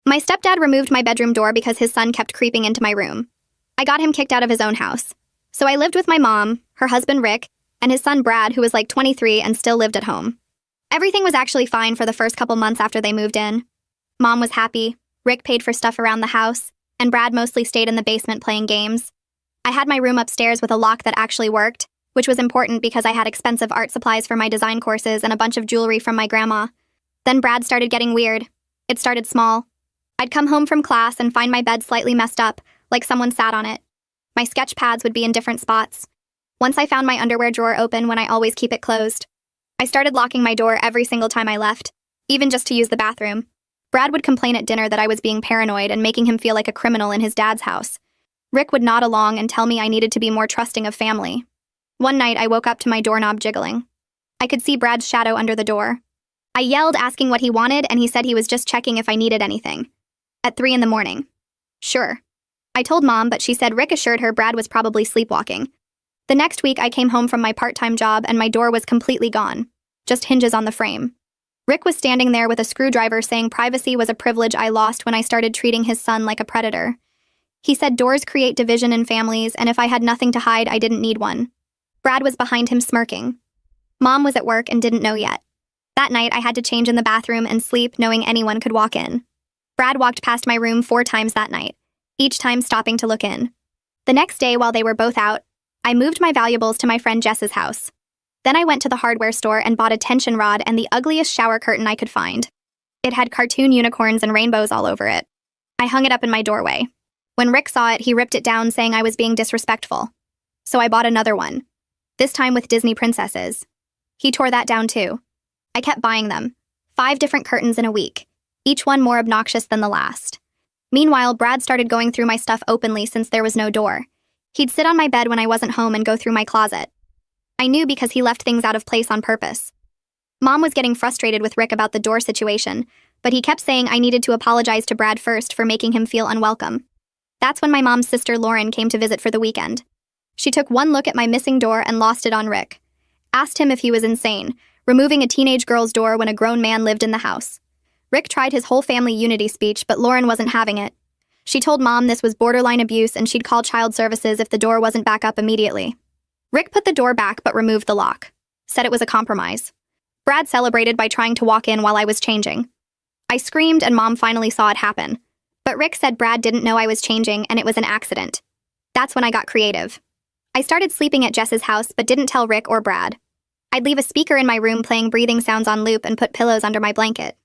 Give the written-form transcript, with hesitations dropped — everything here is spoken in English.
My stepdad removed my bedroom door because his son kept creeping into my room. I got him kicked out of his own house. So I lived with my mom, her husband Rick, and his son Brad, who was like 23 and still lived at home. Everything was actually fine for the first couple months after they moved in. Mom was happy, Rick paid for stuff around the house, and Brad mostly stayed in the basement playing games. I had my room upstairs with a lock that actually worked, which was important because I had expensive art supplies for my design courses and a bunch of jewelry from my grandma. Then Brad started getting weird. It started small. I'd come home from class and find my bed slightly messed up, like someone sat on it. My sketch pads would be in different spots. Once I found my underwear drawer open when I always keep it closed. I started locking my door every single time I left, even just to use the bathroom. Brad would complain at dinner that I was being paranoid and making him feel like a criminal in his dad's house. Rick would nod along and tell me I needed to be more trusting of family. One night, I woke up to my doorknob jiggling. I could see Brad's shadow under the door. I yelled, asking what he wanted, and he said he was just checking if I needed anything. At 3 a.m. Sure. I told Mom, but she said Rick assured her Brad was probably sleepwalking. The next week, I came home from my part-time job and my door was completely gone. Just hinges on the frame. Rick was standing there with a screwdriver saying privacy was a privilege I lost when I started treating his son like a predator. He said doors create division in families, and if I had nothing to hide, I didn't need one. Brad was behind him smirking. Mom was at work and didn't know yet. That night, I had to change in the bathroom and sleep knowing anyone could walk in. Brad walked past my room 4 times that night, each time stopping to look in. The next day, while they were both out, I moved my valuables to my friend Jess's house. Then I went to the hardware store and bought a tension rod and the ugliest shower curtain I could find. It had cartoon unicorns and rainbows all over it. I hung it up in my doorway. When Rick saw it, he ripped it down saying I was being disrespectful. So I bought another one, this time with Disney princesses. He tore that down too. I kept buying them, 5 different curtains in a week, each one more obnoxious than the last. Meanwhile, Brad started going through my stuff openly since there was no door. He'd sit on my bed when I wasn't home and go through my closet. I knew because he left things out of place on purpose. Mom was getting frustrated with Rick about the door situation, but he kept saying I needed to apologize to Brad first for making him feel unwelcome. That's when my mom's sister Lauren came to visit for the weekend. She took one look at my missing door and lost it on Rick. Asked him if he was insane, removing a teenage girl's door when a grown man lived in the house. Rick tried his whole family unity speech, but Lauren wasn't having it. She told Mom this was borderline abuse and she'd call child services if the door wasn't back up immediately. Rick put the door back but removed the lock. Said it was a compromise. Brad celebrated by trying to walk in while I was changing. I screamed and Mom finally saw it happen. But Rick said Brad didn't know I was changing and it was an accident. That's when I got creative. I started sleeping at Jess's house but didn't tell Rick or Brad. I'd leave a speaker in my room playing breathing sounds on loop and put pillows under my blanket.